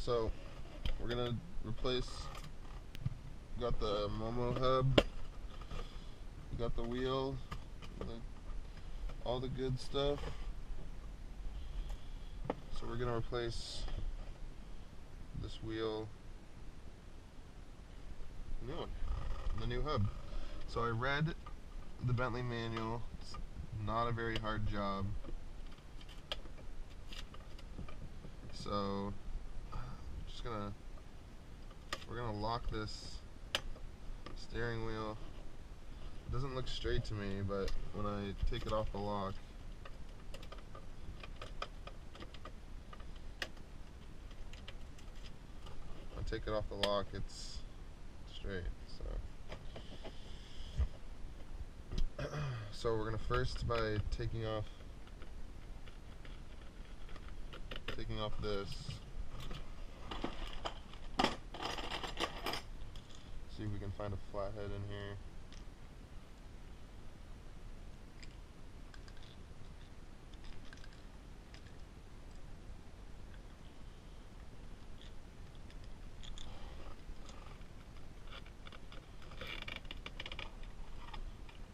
So we're gonna replace, got the Momo hub, we got the wheel, all the good stuff. So we're gonna replace this wheel, the new hub. So I read the Bentley manual. It's not a very hard job. So we're gonna lock this steering wheel. It doesn't look straight to me, but when I take it off the lock, it's straight. So we're gonna first by taking off this. See if we can find a flathead in here.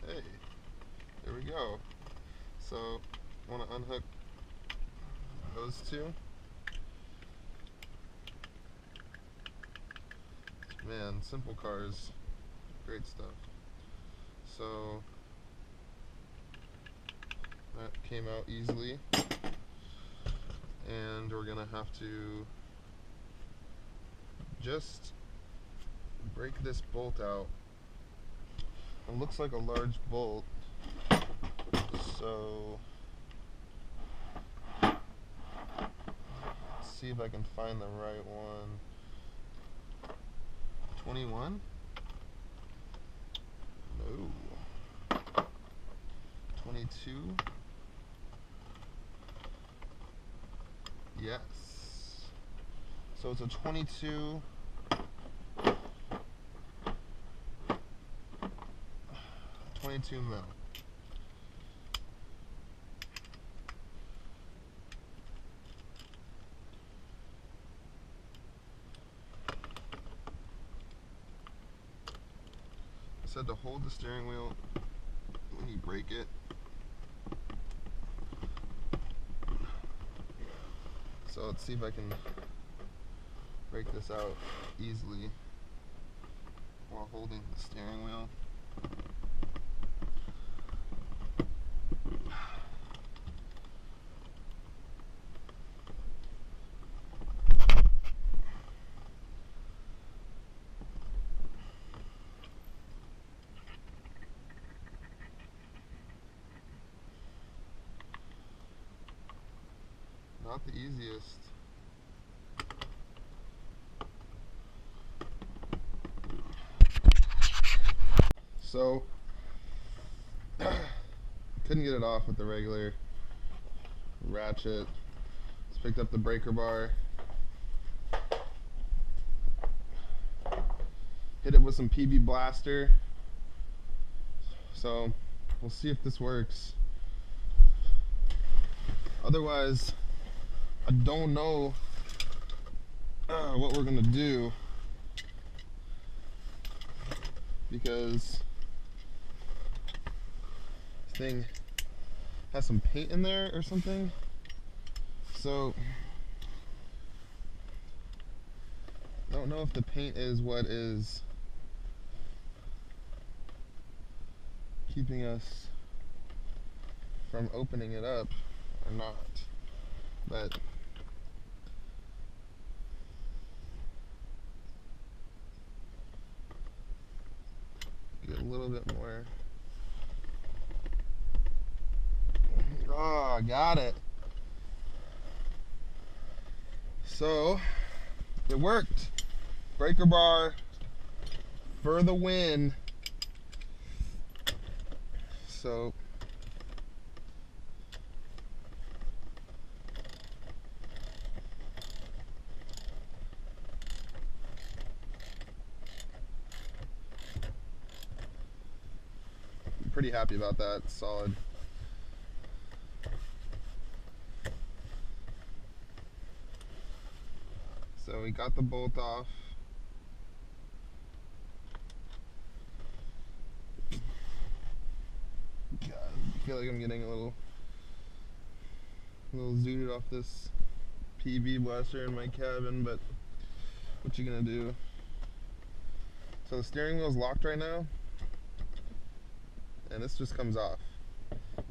Hey, there we go. So, want to unhook those two. Man, simple cars, great stuff. So that came out easily, and we're gonna have to just break this bolt out. It looks like a large bolt, so let's see if I can find the right one. 21? No. 22? Yes. So it's a 22. 22 mil. Said to hold the steering wheel when you break it. So let's see if I can break this out easily while holding the steering wheel. Not the easiest. So couldn't get it off with the regular ratchet. Just picked up the breaker bar, hit it with some PB Blaster. So we'll see if this works. Otherwise, I don't know what we're gonna do, because this thing has some paint in there or something. So I don't know if the paint is what is keeping us from opening it up or not, but get a little bit more. Oh, I got it. So it worked. Breaker bar for the win. So I'm pretty happy about that. It's solid. So we got the bolt off. God, I feel like I'm getting a little zooted off this PB blaster in my cabin, but what you gonna do? So the steering wheel's locked right now, and this just comes off.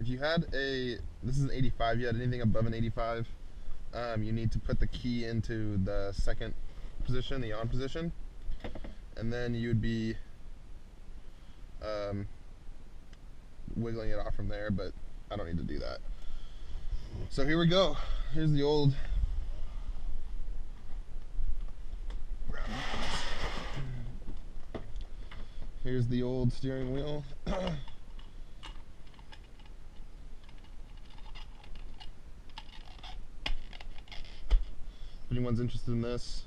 If you had this is an 85, you had anything above an 85, you need to put the key into the second position, the on position, and then you'd be wiggling it off from there, but I don't need to do that. So here we go. Here's the old steering wheel. If anyone's interested in this,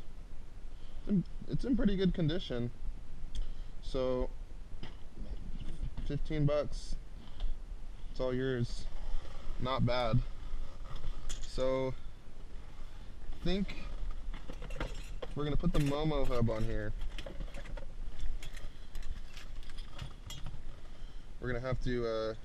it's in pretty good condition. So 15 bucks, it's all yours. Not bad. So I think we're gonna put the Momo hub on here. We're gonna have to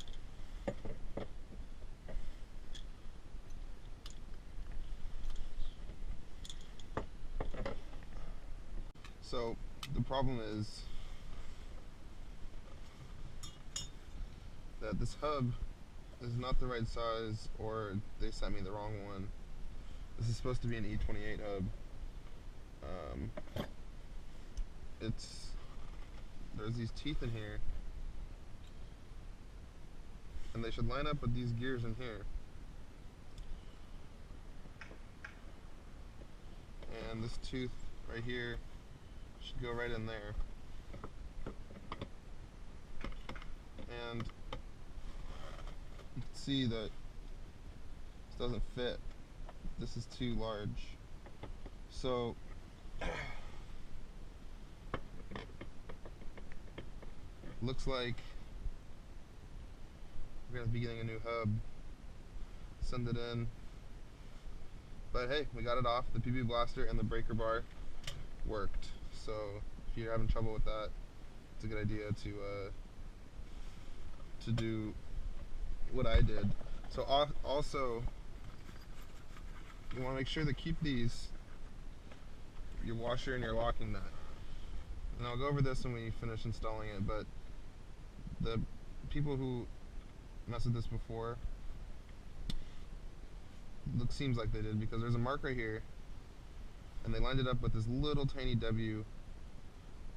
so the problem is that this hub is not the right size, or they sent me the wrong one. This is supposed to be an E28 hub. There's these teeth in here, and they should line up with these gears in here. And this tooth right here should go right in there. And you can see that this doesn't fit. This is too large. So looks like we're going to be getting a new hub. Send it in. But hey, we got it off. The PB blaster and the breaker bar worked. So if you're having trouble with that, it's a good idea to do what I did. So also, you want to make sure to keep your washer and your locking nut. And I'll go over this when we finish installing it, but the people who messed with this before, seems like they did, because there's a mark right here, and they lined it up with this little tiny W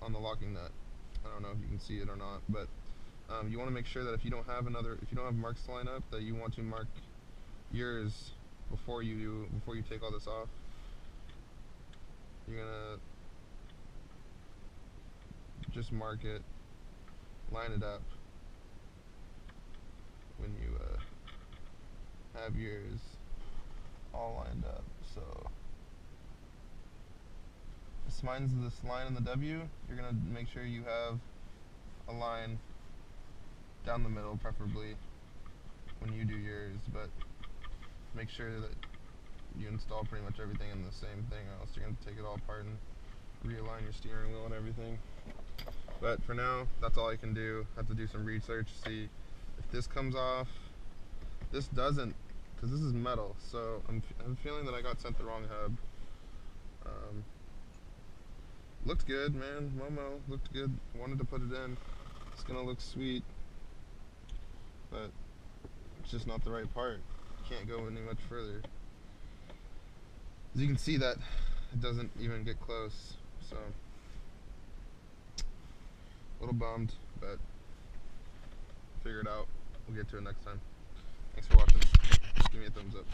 on the locking nut. I don't know if you can see it or not, but you want to make sure that if you don't have marks to line up, that you want to mark yours before you take all this off. You're gonna just mark it, line it up when you have yours all lined up. So this line in the W, you're gonna make sure you have a line down the middle, preferably when you do yours, but make sure that you install pretty much everything in the same thing, or else you're going to take it all apart and realign your steering wheel and everything. But for now, that's all I can do. I have to do some research, see if this comes off. This doesn't, because this is metal, so I'm feeling that I got sent the wrong hub. Looked good, man. Momo looked good. Wanted to put it in. It's gonna look sweet, but it's just not the right part. Can't go any much further. As you can see, that it doesn't even get close, so a little bummed, but figure it out. We'll get to it next time. Thanks for watching. Just give me a thumbs up.